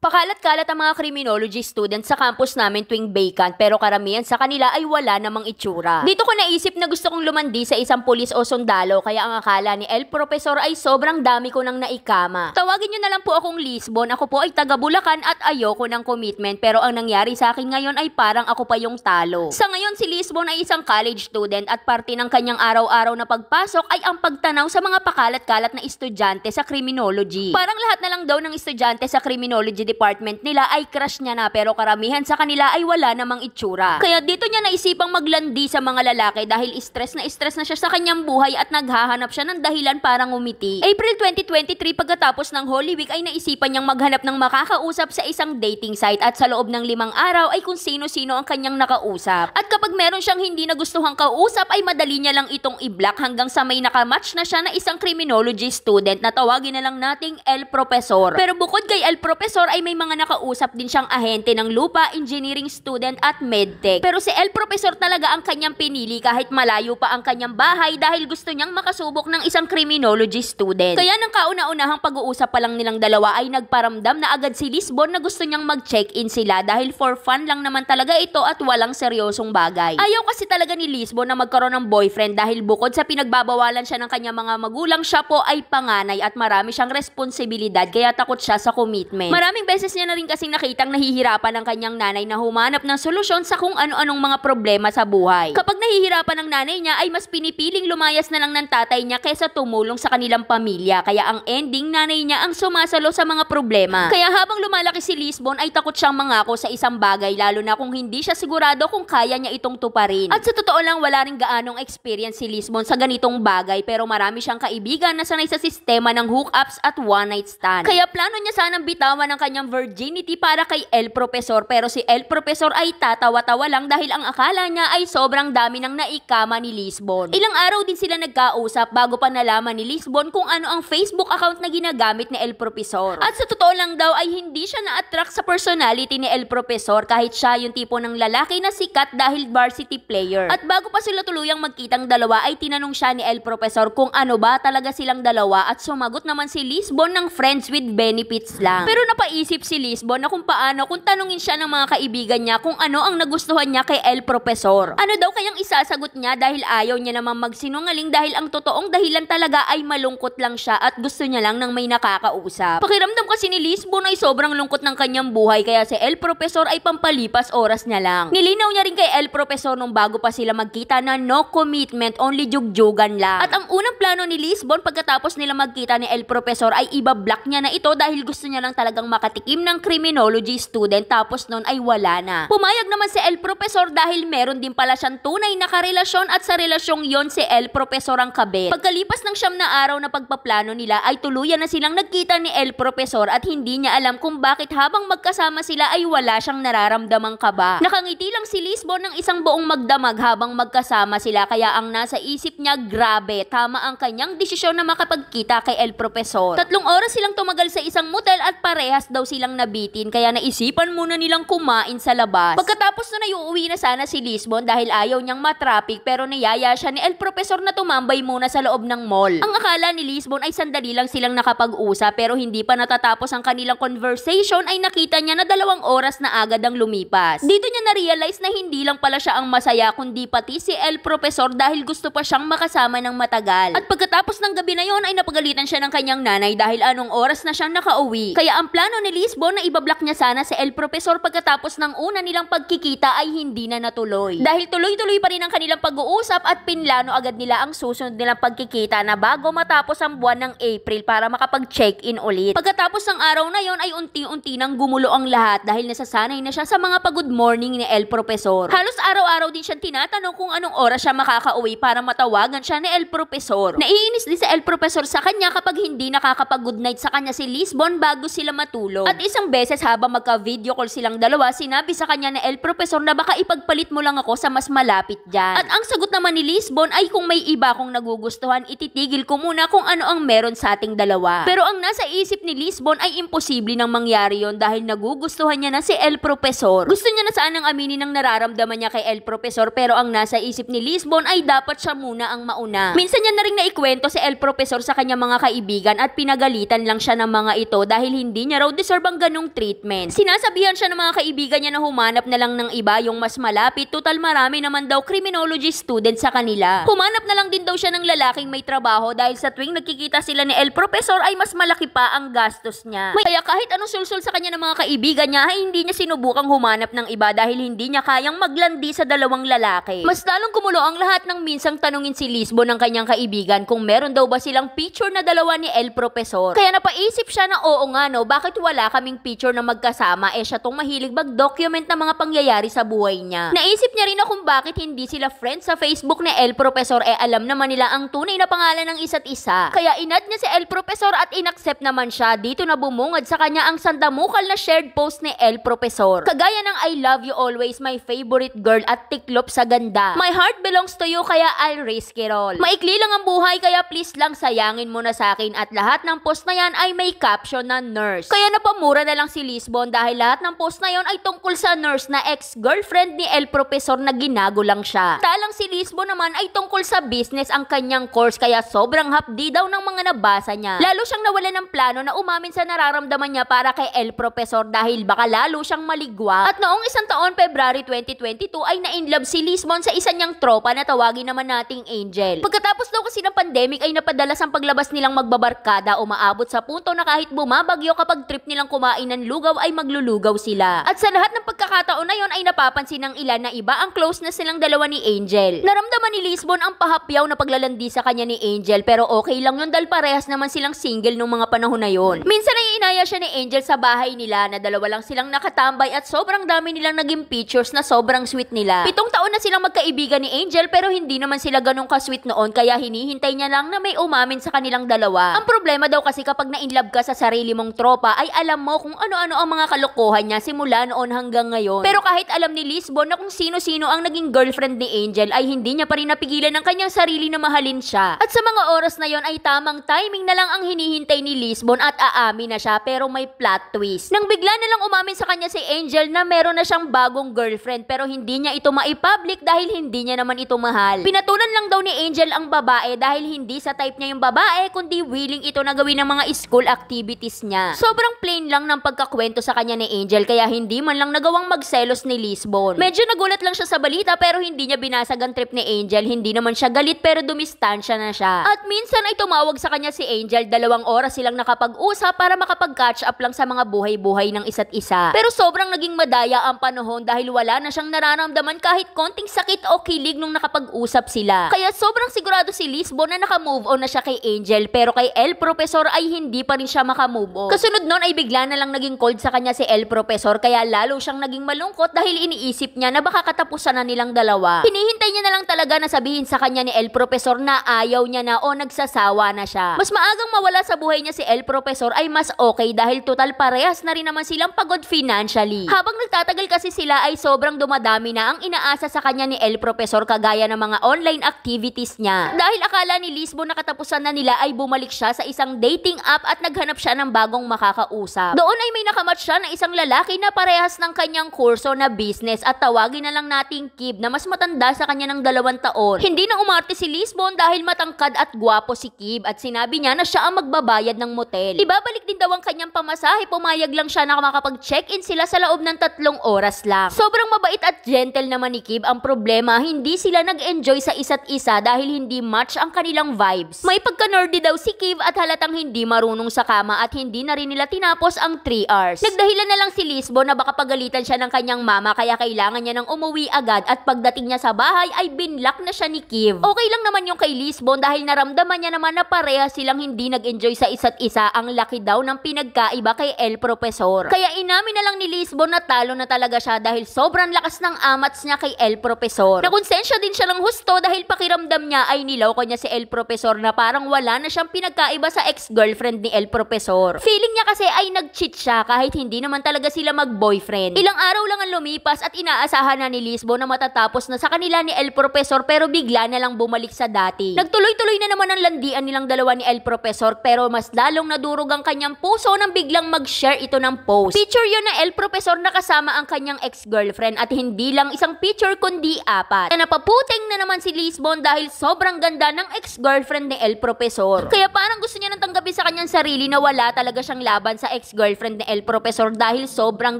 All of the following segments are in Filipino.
Pakalat-kalat ang mga criminology students sa campus namin tuwing vacant pero karamihan sa kanila ay wala namang itsura. Dito ko naisip na gusto kong lumandi sa isang pulis o sundalo kaya ang akala ni El Profesor ay sobrang dami ko nang naikama. Tawagin nyo na lang po akong Lisbon, ako po ay taga Bulacan at ayoko ng commitment pero ang nangyari sa akin ngayon ay parang ako pa yung talo. Sa ngayon si Lisbon ay isang college student at parte ng kanyang araw-araw na pagpasok ay ang pagtanaw sa mga pakalat-kalat na estudyante sa criminology. Parang lahat na lang daw ng estudyante sa criminology department nila ay crush niya na pero karamihan sa kanila ay wala namang itsura. Kaya dito niya naisipang maglandi sa mga lalaki dahil stress na siya sa kanyang buhay at naghahanap siya ng dahilan para ngumiti. April 2023 pagkatapos ng Holy Week ay naisipan niyang maghanap ng makakausap sa isang dating site at sa loob ng 5 araw ay kung sino-sino ang kanyang nakausap. At kapag meron siyang hindi nagustuhang kausap ay madali niya lang itong i-block hanggang sa may nakamatch na siya na isang criminology student na tawagin na lang nating El Profesor. Pero bukod kay El Profesor ay may mga nakausap din siyang ahente ng lupa, engineering student at medtech. Pero si El Profesor talaga ang kanyang pinili kahit malayo pa ang kanyang bahay dahil gusto niyang makasubok ng isang criminology student. Kaya nang kauna-unahang pag-uusap pa lang nilang dalawa ay nagparamdam na agad si Lisbon na gusto niyang mag-check-in sila dahil for fun lang naman talaga ito at walang seryosong bagay. Ayaw kasi talaga ni Lisbon na magkaroon ng boyfriend dahil bukod sa pinagbabawalan siya ng kanyang mga magulang, siya po ay panganay at marami siyang responsibilidad kaya takot siya sa commitment. Maraming beses niya na rin kasing nakitang nahihirapan ang kanyang nanay na humanap ng solusyon sa kung ano-anong mga problema sa buhay. Kapag nahihirapan ang nanay niya ay mas pinipiling lumayas na lang ng tatay niya kaysa tumulong sa kanilang pamilya. Kaya ang ending, nanay niya ang sumasalo sa mga problema. Kaya habang lumalaki si Lisbon ay takot siyang mangako sa isang bagay lalo na kung hindi siya sigurado kung kaya niya itong tuparin. At sa totoo lang wala ring gaanong experience si Lisbon sa ganitong bagay pero marami siyang kaibigan na sanay sa sistema ng hookups at one night stand. Kaya plano niya sanang bitawan ang kanyang virginity para kay El Profesor pero si El Profesor ay tatawa-tawa lang dahil ang akala niya ay sobrang dami ng naikama ni Lisbon. Ilang araw din sila nagkausap bago pa nalaman ni Lisbon kung ano ang Facebook account na ginagamit ni El Profesor. At sa totoo lang daw ay hindi siya na-attract sa personality ni El Profesor kahit siya yung tipo ng lalaki na sikat dahil varsity player. At bago pa sila tuluyang magkitang dalawa ay tinanong siya ni El Profesor kung ano ba talaga silang dalawa at sumagot naman si Lisbon ng friends with benefits lang. Pero napaisip si Lisbon na kung paano kung tanungin siya ng mga kaibigan niya kung ano ang nagustuhan niya kay El Profesor. Ano daw kayang isasagot niya dahil ayaw niya namang magsinungaling dahil ang totoong dahilan talaga ay malungkot lang siya at gusto niya lang ng may nakakausap. Pakiramdam kasi ni Lisbon ay sobrang lungkot ng kanyang buhay kaya si El Profesor ay pampalipas oras niya lang. Nilinaw niya rin kay El Profesor nung bago pa sila magkita na no commitment, only jugjugan lang. At ang unang plano ni Lisbon pagkatapos nila magkita ni El Profesor ay ibablock niya na ito dahil gusto niya lang talagang makatikim ng criminology student tapos nun ay wala na. Pumayag naman si El Profesor dahil meron din pala siyang tunay na karelasyon at sa relasyong yon si El Profesor ang kabit. Pagkalipas ng 9 na araw na pagpaplano nila ay tuluyan na silang nagkita ni El Profesor at hindi niya alam kung bakit habang magkasama sila ay wala siyang nararamdamang kaba. Nakangiti lang si Lisbon ng isang buong magdamag habang magkasama sila kaya ang nasa isip niya grabe, tama ang kanyang desisyon na makapagkita kay El Profesor. 3 oras silang tumagal sa isang motel at parehas daw silang nabitin kaya naisipan muna nilang kumain sa labas. Pagkatapos na uuwi na sana si Lisbon dahil ayaw niyang matraffic pero niyaya siya ni El Profesor na tumambay muna sa loob ng mall. Ang akala ni Lisbon ay sandali lang silang nakapag-usap pero hindi pa natatapos ang kanilang conversation ay nakita niya na 2 oras na agad ang lumipas. Dito niya na-realize na hindi lang pala siya ang masaya kundi pati si El Profesor dahil gusto pa siyang makasama ng matagal. At pagkatapos ng gabi na yon ay napagalitan siya ng kanyang nanay dahil anong oras na siyang nakauwi. Kaya ang plano ni Lisbon na ibablock niya sana si El Profesor pagkatapos ng una nilang pagkikita ay hindi na natuloy. Dahil tuloy-tuloy pa rin ang kanilang pag-uusap at pinlano agad nila ang susunod nilang pagkikita na bago matapos ang buwan ng April para makapag-check-in ulit. Pagkatapos ng araw na yon ay unti-unti nang gumulo ang lahat dahil nasasanay na siya sa mga pag-good morning ni El Profesor. Halos araw-araw din siyang tinatanong kung anong oras siya makakauwi para matawagan siya ni El Profesor. Naiinis din si El Profesor sa kanya kapag hindi nakakapag-good night sa kanya si Lisbon bago sila matulog. At isang beses habang magka-video call silang dalawa, sinabi sa kanya ni El Profesor na baka ipagpalit mo lang ako sa mas malapit dyan. At ang sagot naman ni Lisbon ay kung may iba akong nagugustuhan, ititigil ko muna kung ano ang meron sa ating dalawa. Pero ang nasa isip ni Lisbon ay imposible nang mangyari yon dahil nagugustuhan niya na si El Profesor. Gusto niya na sanang aminin ang nararamdaman niya kay El Profesor pero ang nasa isip ni Lisbon ay dapat siya muna ang mauna. Minsan niya na rin naikwento si El Profesor sa kanyang mga kaibigan at pinagalitan lang siya ng mga ito dahil hindi niya raw deserve deserve ang ganong treatment. Sinasabihan siya ng mga kaibigan niya na humanap na lang ng iba yung mas malapit, total marami naman daw criminology student sa kanila. Humanap na lang din daw siya ng lalaking may trabaho dahil sa tuwing nagkikita sila ni El Profesor ay mas malaki pa ang gastos niya. Kaya kahit anong sulsul sa kanya ng mga kaibigan niya ay hindi niya sinubukang humanap ng iba dahil hindi niya kayang maglandi sa dalawang lalaki. Mas lalong kumulo ang lahat nang minsang tanungin si Lisbon ng kanyang kaibigan kung meron daw ba silang picture na dalawa ni El Profesor. Kaya napaisip siya na oo nga no, bakit wala kaming picture na magkasama, eh siya tong mahilig mag-document ng mga pangyayari sa buhay niya. Naisip niya rin na kung bakit hindi sila friends sa Facebook ni El Profesor, eh alam naman nila ang tunay na pangalan ng isa't isa. Kaya inad niya si El Profesor at inaccept naman siya. Dito na bumungad sa kanya ang sandamukal na shared post ni El Profesor. Kagaya ng I love you always, my favorite girl at tiklop sa ganda. My heart belongs to you kaya I'll risk it all. Maikli lang ang buhay kaya please lang sayangin mo na sa akin, at lahat ng post na yan ay may caption na nurse. Kaya napamura na lang si Lisbon dahil lahat ng post na yon ay tungkol sa nurse na ex-girlfriend ni El Profesor na ginago lang siya. Talang si Lisbon naman ay tungkol sa business ang kanyang course kaya sobrang hapdi daw ng mga nabasa niya. Lalo siyang nawalan ng plano na umamin sa nararamdaman niya para kay El Profesor dahil baka lalo siyang maligwa. At noong isang taon, February 2022 ay na-inlove si Lisbon sa isa niyang tropa na tawagin naman nating Angel. Pagkatapos daw kasi ng pandemic ay napadalas ang paglabas nilang magbabarkada, umaabot sa punto na kahit bumabagyo kapag trip nilang kumain ng lugaw ay maglulugaw sila. At sa lahat ng pagkakataon na yon ay napapansin ng ilan na iba ang closeness silang dalawa ni Angel. Naramdaman ni Lisbon ang pahapyaw na paglalandi sa kanya ni Angel pero okay lang yun dahil parehas naman silang single nung mga panahon na yon. Minsan ay inaya siya ni Angel sa bahay nila na dalawa lang silang nakatambay at sobrang dami nilang naging pictures na sobrang sweet nila. 7 taon na silang magkaibigan ni Angel pero hindi naman sila ganun ka-sweet noon kaya hinihintay niya lang na may umamin sa kanilang dalawa. Ang problema daw kasi kapag na-inlove ka sa sarili mong tropa ay alam mo kung ano-ano ang mga kalokohan niya simula noon hanggang ngayon. Pero kahit alam ni Lisbon na kung sino-sino ang naging girlfriend ni Angel ay hindi niya pa rin napigilan ng kanyang sarili na mahalin siya. At sa mga oras na yon ay tamang timing na lang ang hinihintay ni Lisbon at aamin na siya pero may plot twist. Nang bigla na lang umamin sa kanya si Angel na meron na siyang bagong girlfriend pero hindi niya ito maipublic dahil hindi niya naman ito mahal. Pinatulan lang daw ni Angel ang babae dahil hindi sa type niya yung babae kundi willing ito na gawin ng mga school activities niya. Sobrang plain lang ng pagkakwento sa kanya ni Angel kaya hindi man lang nagawang magselos ni Lisbon. Medyo nagulat lang siya sa balita pero hindi niya binasag ang trip ni Angel. Hindi naman siya galit pero dumistansya na siya. At minsan ay tumawag sa kanya si Angel, 2 oras silang nakapag-usap para makapag-catch up lang sa mga buhay-buhay ng isa't isa. Pero sobrang naging madaya ang panahon dahil wala na siyang nararamdaman kahit konting sakit o kilig nung nakapag-usap sila. Kaya sobrang sigurado si Lisbon na naka-move on na siya kay Angel pero kay El Profesor ay hindi pa rin siya maka-move on. Kasunod nun ay bigla na lang naging cold sa kanya si El Profesor kaya lalo siyang naging malungkot dahil iniisip niya na baka katapusan na nilang dalawa. Hinihintay niya na lang talaga na sabihin sa kanya ni El Profesor na ayaw niya na o nagsasawa na siya. Mas maagang mawala sa buhay niya si El Profesor ay mas okay dahil total parehas na rin naman silang pagod financially. Habang nagtatagal kasi sila ay sobrang dumadami na ang inaasa sa kanya ni El Profesor kagaya ng mga online activities niya. Dahil akala ni Lisbon na katapusan na nila ay bumalik siya sa isang dating app at naghanap siya ng bagong makakausap. Doon ay may nakamatch siya na isang lalaki na parehas ng kanyang kurso na business at tawagin na lang nating Kib na mas matanda sa kanya ng 2 taon. Hindi na umarte si Lisbon dahil matangkad at gwapo si Kib at sinabi niya na siya ang magbabayad ng motel. Ibabalik din daw ang kanyang pamasahe, pumayag lang siya na makapag-check-in sila sa loob ng 3 oras lang. Sobrang mabait at gentle naman ni Kib. Ang problema, hindi sila nag-enjoy sa isa't isa dahil hindi match ang kanilang vibes. May pagka-nerdy daw si Kib at halatang hindi marunong sa kama at hindi na rin nila tinapos ang 3 hours. Nagdahilan na lang si Lisbon na baka pagalitan siya ng kanyang mama kaya kailangan niya nang umuwi agad at pagdating niya sa bahay ay binlock na siya ni Kib. Okay lang naman yung kay Lisbon dahil naramdaman niya naman na pareha silang hindi nag-enjoy sa isa't isa. Ang laki daw ng pinagkaiba kay El Profesor. Kaya inamin na lang ni Lisbon na talo na talaga siya dahil sobrang lakas ng amats niya kay El Profesor. Nakonsensya din siya ng husto dahil pakiramdam niya ay niloko niya si El Profesor na parang wala na siyang pinagkaiba sa ex-girlfriend ni El Profesor. Feeling niya kasi ay nag-cheat siya kahit hindi naman talaga sila mag-boyfriend. Ilang araw lang ang lumipas at inaasahan na ni Lisbon na matatapos na sa kanila ni El Profesor pero bigla na lang bumalik sa dati. Nagtuloy-tuloy na naman ang landian nilang dalawa ni El Profesor pero mas lalong nadurog ang kanyang puso seryoso nang biglang mag-share ito ng post. Picture yun na El Profesor na kasama ang kanyang ex-girlfriend at hindi lang isang picture kundi 4. Na napaputing na naman si Lisbon dahil sobrang ganda ng ex-girlfriend ni El Profesor. Kaya parang gusto niya nang tanggapin sa kanyang sarili na wala talaga siyang laban sa ex-girlfriend ni El Profesor dahil sobrang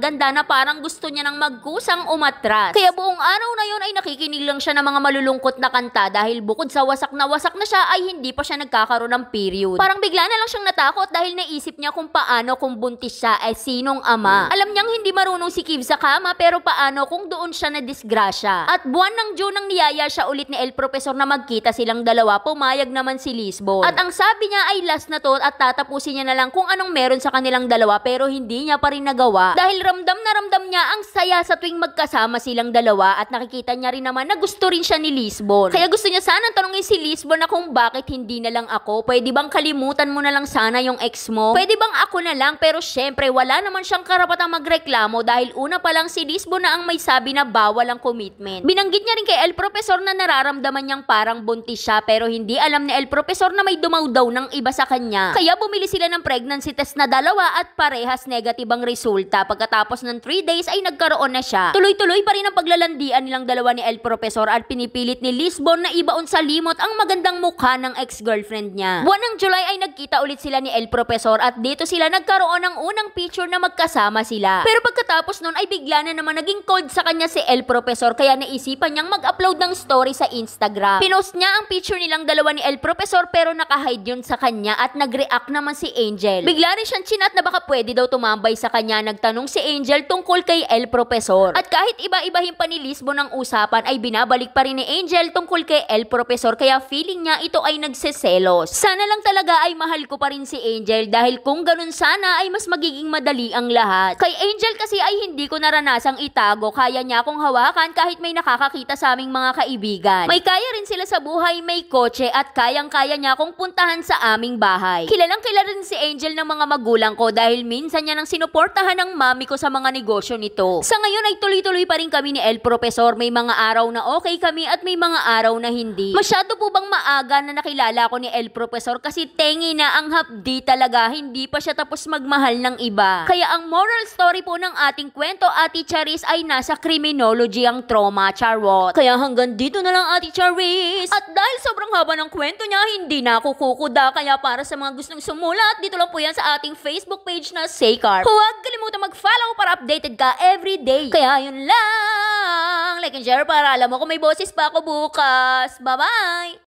ganda na parang gusto niya nang magkusang umatras. Kaya buong araw na yun ay nakikinig lang siya ng mga malulungkot na kanta dahil bukod sa wasak na siya ay hindi pa siya nagkakaroon ng period. Parang bigla na lang siyang natakot dahil naisip niya kung paano kung buntis siya ay sinong ama. Alam niyang hindi marunong si Kiv sa kama pero paano kung doon siya na disgrasya. At buwan ng June nang niyaya siya ulit ni El Profesor na magkita silang dalawa, pumayag naman si Lisbon. At ang sabi niya ay last na to at tatapusin niya na lang kung anong meron sa kanilang dalawa pero hindi niya pa rin nagawa dahil ramdam na ramdam niya ang saya sa tuwing magkasama silang dalawa at nakikita niya rin naman na gusto rin siya ni Lisbon. Kaya gusto niya sana tanungin si Lisbon na kung bakit hindi na lang ako. Pwede bang kalimutan mo na lang sana yung ex mo? Pwede bang ako na lang? Pero syempre wala naman siyang karapatang magreklamo dahil una pa lang si Lisbon na ang may sabi na bawal ang commitment. Binanggit niya rin kay El Profesor na nararamdaman niyang parang buntis siya pero hindi alam ni El Profesor na may dumaw daw ng iba sa kanya. Kaya bumili sila ng pregnancy test na dalawa at parehas negative ang resulta. Pagkatapos ng 3 days ay nagkaroon na siya. Tuloy-tuloy pa rin ang paglalandian nilang dalawa ni El Profesor at pinipilit ni Lisbon na ibaon sa limot ang magandang mukha ng ex-girlfriend niya. Buwan ng July ay nagkita ulit sila ni El Profesor at dito sila nagkaroon ng unang picture na magkasama sila. Pero pagkatapos nun ay bigla na naman naging cold sa kanya si El Profesor kaya naisipan niyang mag-upload ng story sa Instagram. Pinost niya ang picture nilang dalawa ni El Profesor pero naka-hide yun sa kanya at nag-react naman si Angel. Bigla rin siyang chinat na baka pwede daw tumambay sa kanya. Nagtanong si Angel tungkol kay El Profesor. At kahit iba-ibahin pa ni Lisbon ang usapan ay binabalik pa rin ni Angel tungkol kay El Profesor kaya feeling niya ito ay nagseselos. Sana lang talaga ay mahal ko pa rin si Angel dahil kung ganun sana ay mas magiging madali ang lahat. Kay Angel kasi ay hindi ko naranasang itago. Kaya niya akong hawakan kahit may nakakakita sa aming mga kaibigan. May kaya rin sila sa buhay, may kotse at kayang-kaya niya akong puntahan sa aming bahay. Kilalang kilala rin si Angel ng mga magulang ko dahil minsan niya nang sinuportahan ng mami ko sa mga negosyo nito. Sa ngayon ay tuloy-tuloy pa rin kami ni El Profesor. May mga araw na okay kami at may mga araw na hindi. Masyado po bang maaga na nakilala ko ni El Profesor kasi tengi na ang hapdi talaga, hindi pa siya tapos magmahal ng iba. Kaya ang moral story po ng ating kwento, Ate Charis, ay nasa criminology ang trauma, charot. Kaya hanggang dito na lang, Ate Charis. At dahil sobrang haba ng kwento niya, hindi na ako kukuda. Kaya para sa mga gustong sumulat, dito lang po yan sa ating Facebook page na Saycar. Huwag kalimutan mag-follow para updated ka everyday. Kaya yun lang. Like and share para alam mo kung may boses pa ako bukas. Bye-bye!